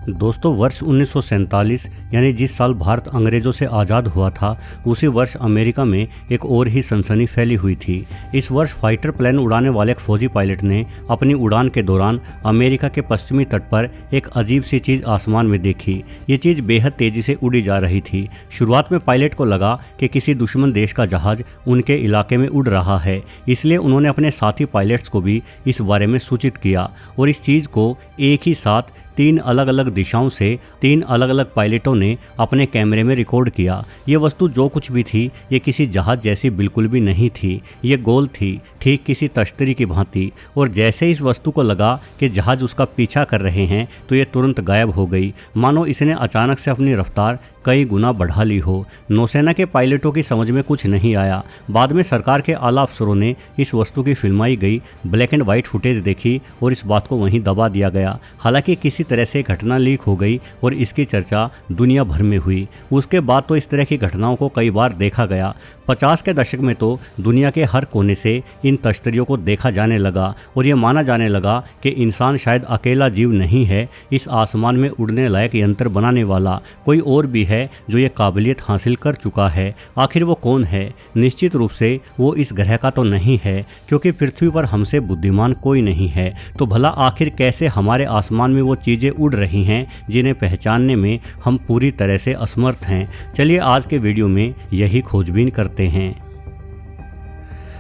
दोस्तों, वर्ष 1947 यानी जिस साल भारत अंग्रेजों से आज़ाद हुआ था, उसी वर्ष अमेरिका में एक और ही सनसनी फैली हुई थी। इस वर्ष फाइटर प्लेन उड़ाने वाले एक फौजी पायलट ने अपनी उड़ान के दौरान अमेरिका के पश्चिमी तट पर एक अजीब सी चीज़ आसमान में देखी। ये चीज़ बेहद तेज़ी से उड़ी जा रही थी। शुरुआत में पायलट को लगा कि किसी दुश्मन देश का जहाज़ उनके इलाके में उड़ रहा है, इसलिए उन्होंने अपने साथी पायलट्स को भी इस बारे में सूचित किया और इस चीज़ को एक ही साथ 3 अलग अलग दिशाओं से 3 अलग अलग पायलटों ने अपने कैमरे में रिकॉर्ड किया। ये वस्तु जो कुछ भी थी, ये किसी जहाज जैसी बिल्कुल भी नहीं थी। ये गोल थी, ठीक किसी तश्तरी की भांति, और जैसे इस वस्तु को लगा कि जहाज उसका पीछा कर रहे हैं तो ये तुरंत गायब हो गई, मानो इसने अचानक से अपनी रफ्तार कई गुना बढ़ा ली हो। नौसेना के पायलटों की समझ में कुछ नहीं आया। बाद में सरकार के आला अफसरों ने इस वस्तु की फिल्माई गई ब्लैक एंड व्हाइट फुटेज देखी और इस बात को वहीं दबा दिया गया। हालांकि किसी तरह से घटना लीक हो गई और इसकी चर्चा दुनिया भर में हुई। उसके बाद तो इस तरह की घटनाओं को कई बार देखा गया। 50 के दशक में तो दुनिया के हर कोने से इन तश्तरियों को देखा जाने लगा और ये माना जाने लगा कि इंसान शायद अकेला जीव नहीं है। इस आसमान में उड़ने लायक यंत्र बनाने वाला कोई और भी है जो ये काबिलियत हासिल कर चुका है। आखिर वो कौन है? निश्चित रूप से वो इस ग्रह का तो नहीं है, क्योंकि पृथ्वी पर हमसे बुद्धिमान कोई नहीं है। तो भला आखिर कैसे हमारे आसमान में वो चीज़ें उड़ रही हैं जिन्हें पहचानने में हम पूरी तरह से असमर्थ हैं? चलिए आज के वीडियो में यही खोजबीन करते हैं।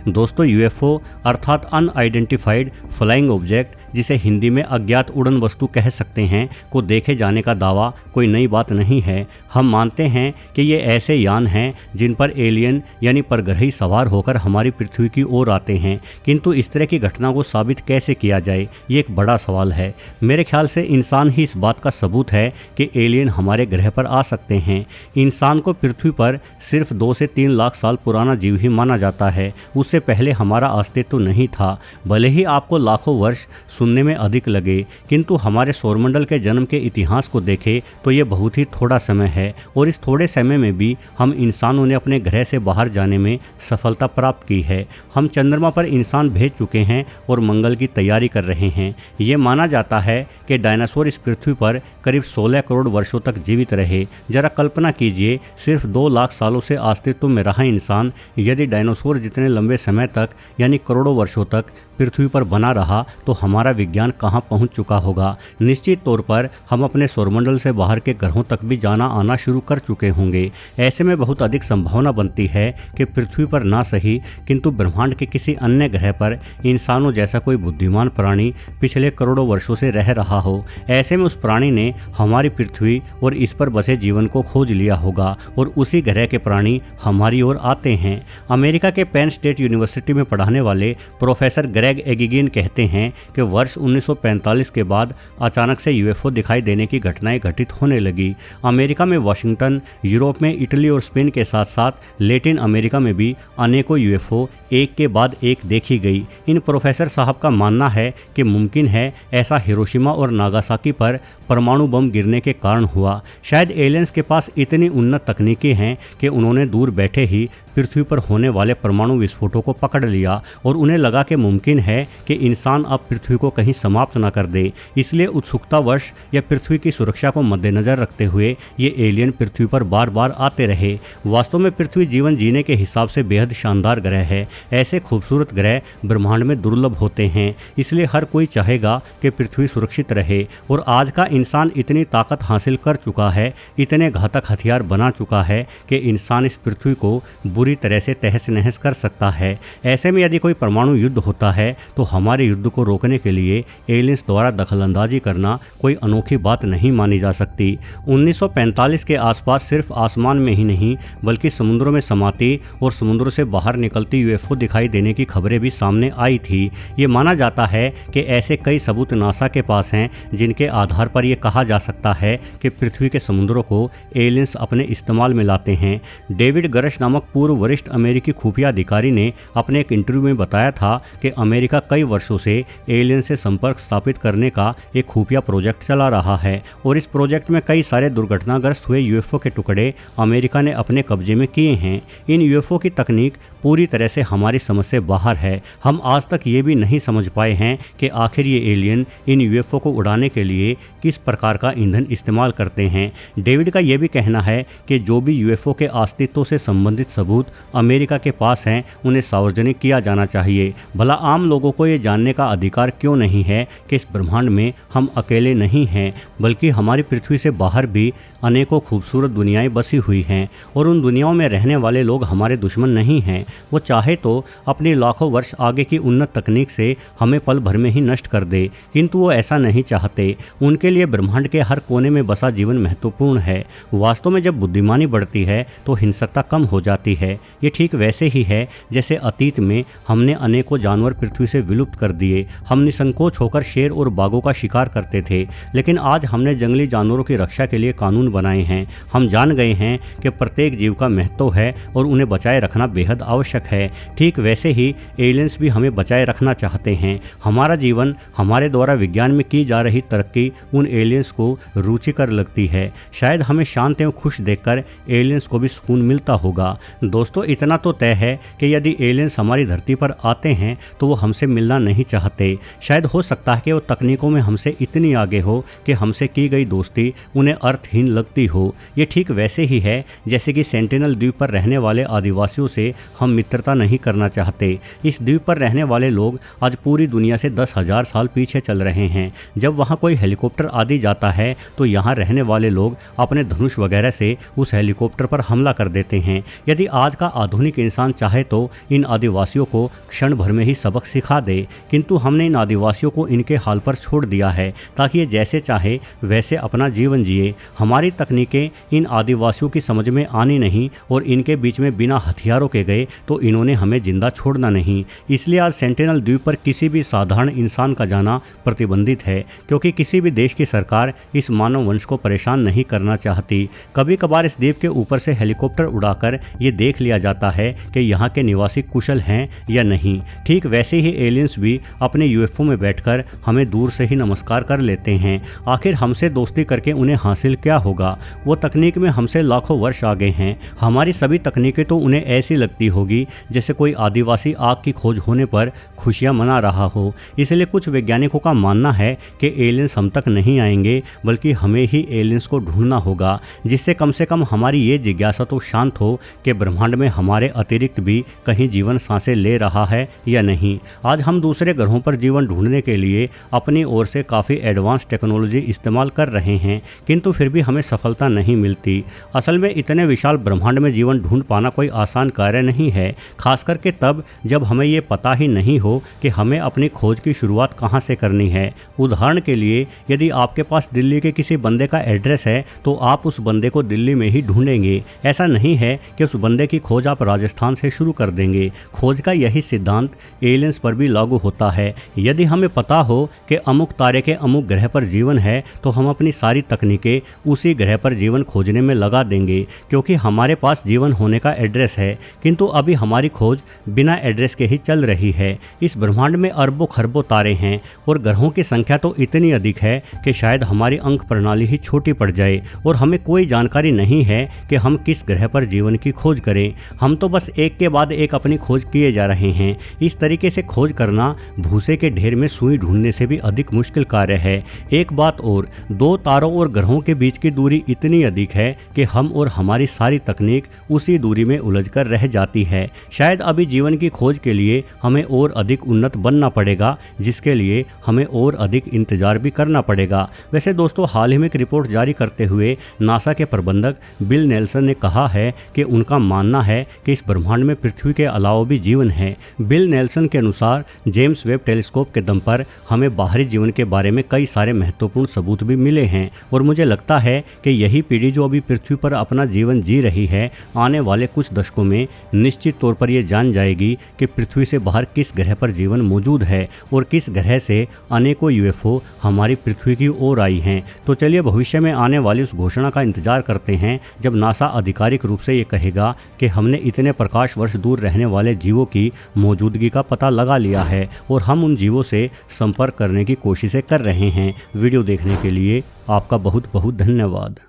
दोस्तों, यूएफओ अर्थात अनआइडेंटिफाइड फ्लाइंग ऑब्जेक्ट, जिसे हिंदी में अज्ञात उड़न वस्तु कह सकते हैं, को देखे जाने का दावा कोई नई बात नहीं है। हम मानते हैं कि ये ऐसे यान हैं जिन पर एलियन यानी परग्रही सवार होकर हमारी पृथ्वी की ओर आते हैं, किंतु इस तरह की घटना को साबित कैसे किया जाए, ये एक बड़ा सवाल है। मेरे ख्याल से इंसान ही इस बात का सबूत है कि एलियन हमारे ग्रह पर आ सकते हैं। इंसान को पृथ्वी पर सिर्फ 2 से 3 लाख साल पुराना जीव ही माना जाता है। उससे पहले हमारा अस्तित्व नहीं था। भले ही आपको लाखों वर्ष सुनने में अधिक लगे, किंतु हमारे सौरमंडल के जन्म के इतिहास को देखें तो ये बहुत ही थोड़ा समय है, और इस थोड़े समय में भी हम इंसानों ने अपने ग्रह से बाहर जाने में सफलता प्राप्त की है। हम चंद्रमा पर इंसान भेज चुके हैं और मंगल की तैयारी कर रहे हैं। ये माना जाता है कि डायनासोर इस पृथ्वी पर करीब 16 करोड़ वर्षों तक जीवित रहे। जरा कल्पना कीजिए, सिर्फ 2 लाख सालों से अस्तित्व में रहा इंसान यदि डायनासोर जितने लंबे समय तक यानी करोड़ों वर्षों तक पृथ्वी पर बना रहा तो हमारा विज्ञान कहां पहुंच चुका होगा। निश्चित तौर पर हम अपने सौरमंडल से बाहर के ग्रहों तक भी जाना आना शुरू कर चुके होंगे। ऐसे में बहुत अधिक संभावना बनती है कि पृथ्वी पर ना सही किंतु ब्रह्मांड के किसी अन्य ग्रह पर इंसानों जैसा कोई बुद्धिमान प्राणी पिछले करोड़ों वर्षों से रह रहा हो। ऐसे में उस प्राणी ने हमारी पृथ्वी और इस पर बसे जीवन को खोज लिया होगा और उसी ग्रह के प्राणी हमारी ओर आते हैं। अमेरिका के पेन स्टेट यूनिवर्सिटी में पढ़ाने वाले प्रोफेसर ग्रेग एगिगिन कहते हैं कि वर्ष 1945 के बाद अचानक से यूएफओ दिखाई देने की घटनाएं घटित होने लगी। अमेरिका में वाशिंगटन, यूरोप में इटली और स्पेन के साथ साथ लैटिन अमेरिका में भी अनेकों यूएफओ एक के बाद एक देखी गई। इन प्रोफेसर साहब का मानना है कि मुमकिन है ऐसा हिरोशिमा और नागासाकी पर परमाणु बम गिरने के कारण हुआ। शायद एलियंस के पास इतनी उन्नत तकनीकें हैं कि उन्होंने दूर बैठे ही पृथ्वी पर होने वाले परमाणु विस्फोटों को पकड़ लिया और उन्हें लगा कि मुमकिन है कि इंसान अब पृथ्वी को कहीं समाप्त न कर दे। इसलिए उत्सुकतावश या पृथ्वी की सुरक्षा को मद्देनजर रखते हुए ये एलियन पृथ्वी पर बार बार आते रहे। वास्तव में पृथ्वी जीवन जीने के हिसाब से बेहद शानदार ग्रह है। ऐसे खूबसूरत ग्रह ब्रह्मांड में दुर्लभ होते हैं, इसलिए हर कोई चाहेगा कि पृथ्वी सुरक्षित रहे। और आज का इंसान इतनी ताकत हासिल कर चुका है, इतने घातक हथियार बना चुका है कि इंसान इस पृथ्वी को बुरी तरह से तहस नहस कर सकता है। ऐसे में यदि कोई परमाणु युद्ध होता है तो हमारे युद्ध को रोकने के लिए एलियंस द्वारा दखलंदाजी करना कोई अनोखी बात नहीं मानी जा सकती। 1945 के आसपास सिर्फ आसमान में ही नहीं बल्कि समुद्रों में समाती और समुद्रों से बाहर निकलती यूएफओ दिखाई देने की खबरें भी सामने आई थी। ये माना जाता है कि ऐसे कई सबूत नासा के पास हैं जिनके आधार पर यह कहा जा सकता है कि पृथ्वी के समुद्रों को एलियंस अपने इस्तेमाल में लाते हैं। डेविड गरश नामक पूर्व वरिष्ठ अमेरिकी खुफिया अधिकारी ने अपने एक इंटरव्यू में बताया था कि अमेरिका कई वर्षों से एलियन से संपर्क स्थापित करने का एक खुफिया प्रोजेक्ट चला रहा है और इस प्रोजेक्ट में कई सारे दुर्घटनाग्रस्त हुए यूएफओ के टुकड़े अमेरिका ने अपने कब्जे में किए हैं। इन यूएफओ की तकनीक पूरी तरह से हमारी समझ से बाहर है। हम आज तक ये भी नहीं समझ पाए हैं कि आखिर ये एलियन इन यूएफओ को उड़ाने के लिए किस प्रकार का ईंधन इस्तेमाल करते हैं। डेविड का यह भी कहना है कि जो भी यूएफओ के अस्तित्व से संबंधित सबूत अमेरिका के पास हैं उन्हें सार्वजनिक किया जाना चाहिए। भला आम लोगों को ये जानने का अधिकार क्यों नहीं है कि इस ब्रह्मांड में हम अकेले नहीं हैं, बल्कि हमारी पृथ्वी से बाहर भी अनेकों खूबसूरत दुनियाएं बसी हुई हैं और उन दुनियाओं में रहने वाले लोग हमारे दुश्मन नहीं हैं। वो चाहे तो अपनी लाखों वर्ष आगे की उन्नत तकनीक से हमें पल भर में ही नष्ट कर दे, किंतु वो ऐसा नहीं चाहते। उनके लिए ब्रह्मांड के हर कोने में बसा जीवन महत्वपूर्ण है। वास्तव में जब बुद्धिमानी बढ़ती है तो हिंसकता कम हो जाती है। ये ठीक वैसे ही है जैसे अतीत में हमने अनेकों जानवर पृथ्वी से विलुप्त कर दिए। हम निसंकोच होकर शेर और बाघों का शिकार करते थे, लेकिन आज हमने जंगली जानवरों की रक्षा के लिए कानून बनाए हैं। हम जान गए हैं कि प्रत्येक जीव का महत्व है और उन्हें बचाए रखना बेहद आवश्यक है। ठीक वैसे ही एलियंस भी हमें बचाए रखना चाहते हैं। हमारा जीवन, हमारे द्वारा विज्ञान में की जा रही तरक्की उन एलियंस को रुचिकर लगती है। शायद हमें शांत एवं खुश देखकर एलियंस को भी सुकून मिलता होगा। दोस्तों, इतना तो तय है कि यदि एलियंस हमारी धरती पर आते हैं तो वो हमसे मिलना नहीं चाहते। शायद हो सकता है कि वो तकनीकों में हमसे इतनी आगे हो कि हमसे की गई दोस्ती उन्हें अर्थहीन लगती हो। ये ठीक वैसे ही है जैसे कि सेंटिनल द्वीप पर रहने वाले आदिवासियों से हम मित्रता नहीं करना चाहते। इस द्वीप पर रहने वाले लोग आज पूरी दुनिया से 10,000 साल पीछे चल रहे हैं। जब वहाँ कोई हेलीकॉप्टर आदि जाता है तो यहाँ रहने वाले लोग अपने धनुष वगैरह से उस हेलीकॉप्टर पर हमला कर देते हैं। यदि आज का आधुनिक इंसान चाहे तो इन आदिवासियों को क्षण भर में ही सबक सिखा दे, किंतु हमने इन आदिवासियों को इनके हाल पर छोड़ दिया है ताकि ये जैसे चाहे वैसे अपना जीवन जिए। हमारी तकनीकें इन आदिवासियों की समझ में आनी नहीं और इनके बीच में बिना हथियारों के गए तो इन्होंने हमें जिंदा छोड़ना नहीं। इसलिए आज सेंटिनल द्वीप पर किसी भी साधारण इंसान का जाना प्रतिबंधित है, क्योंकि किसी भी देश की सरकार इस मानव वंश को परेशान नहीं करना चाहती। कभी कभार इस द्वीप के ऊपर से हेलीकॉप्टर उड़ाकर ये देख लिया जाता है कि यहाँ के निवासी कुशल हैं या नहीं। ठीक वैसे ही एलियंस भी अपने यूएफओ में बैठकर हमें दूर से ही नमस्कार कर लेते हैं। आखिर हमसे दोस्ती करके उन्हें हासिल क्या होगा? वो तकनीक में हमसे लाखों वर्ष आगे हैं। हमारी सभी तकनीकें तो उन्हें ऐसी लगती होगी जैसे कोई आदिवासी आग की खोज होने पर खुशियां मना रहा हो। इसलिए कुछ वैज्ञानिकों का मानना है कि एलियंस हम तक नहीं आएंगे, बल्कि हमें ही एलियंस को ढूंढना होगा, जिससे कम से कम हमारी ये जिज्ञासा तो शांत हो कि ब्रह्मांड में हमारे अतिरिक्त भी कहीं जीवन सांसें ले रहा है या नहीं। आज हम दूसरे ग्रहों पर जीवन ढूंढने के लिए अपनी ओर से काफ़ी एडवांस टेक्नोलॉजी इस्तेमाल कर रहे हैं, किंतु फिर भी हमें सफलता नहीं मिलती। असल में इतने विशाल ब्रह्मांड में जीवन ढूंढ पाना कोई आसान कार्य नहीं है, खास करके तब जब हमें ये पता ही नहीं हो कि हमें अपनी खोज की शुरुआत कहाँ से करनी है। उदाहरण के लिए, यदि आपके पास दिल्ली के किसी बंदे का एड्रेस है तो आप उस बंदे को दिल्ली में ही ढूंढेंगे। ऐसा नहीं है कि उस बंदे की खोज आप राजस्थान से शुरू कर देंगे। खोज का यही सिद्धांत एलियंस पर भी लागू होता है। यदि हमें पता हो कि अमुक तारे के अमुक ग्रह पर जीवन है तो हम अपनी सारी तकनीकें उसी ग्रह पर जीवन खोजने में लगा देंगे, क्योंकि हमारे पास जीवन होने का एड्रेस है। किंतु अभी हमारी खोज बिना एड्रेस के ही चल रही है। इस ब्रह्मांड में अरबों खरबों तारे हैं और ग्रहों की संख्या तो इतनी अधिक है कि शायद हमारी अंक प्रणाली ही छोटी पड़ जाए और हमें कोई जानकारी नहीं है कि हम किस ग्रह पर जीवन की खोज करें। हम तो बस एक के बाद एक अपनी खोज किए जा रहे हैं। इस तरीके से खोज करना भूसे के ढेर में सुई ढूंढने से भी अधिक मुश्किल कार्य है। एक बात और, दो तारों और ग्रहों के बीच की दूरी इतनी अधिक है कि हम और हमारी सारी तकनीक उसी दूरी में उलझकर रह जाती है। शायद अभी जीवन की खोज के लिए हमें और अधिक उन्नत बनना पड़ेगा, जिसके लिए हमें और अधिक इंतजार भी करना पड़ेगा। वैसे दोस्तों, हाल ही में एक रिपोर्ट जारी करते हुए नासा के प्रबंधक बिल नेल्सन ने कहा है कि उनका मानना है कि इस ब्रह्मांड में पृथ्वी के अलावा भी जीवन है। बिल नेल्सन के अनुसार जेम्स वेब टेलीस्कोप के दम पर हमें बाहरी जीवन के बारे में कई सारे महत्वपूर्ण सबूत भी मिले हैं और मुझे लगता है कि यही पीढ़ी जो अभी पृथ्वी पर अपना जीवन जी रही है, आने वाले कुछ दशकों में निश्चित तौर पर यह जान जाएगी कि पृथ्वी से बाहर किस ग्रह पर जीवन मौजूद है और किस ग्रह से अनेकों यूएफओ हमारी पृथ्वी की ओर आई हैं। तो चलिए भविष्य में आने वाली उस घोषणा का इंतजार करते हैं जब नासा आधिकारिक रूप से ये कहेगा कि हमने इतने प्रकाश वर्ष दूर रहने रहने वाले जीवों की मौजूदगी का पता लगा लिया है और हम उन जीवों से संपर्क करने की कोशिशें कर रहे हैं। वीडियो देखने के लिए आपका बहुत बहुत धन्यवाद।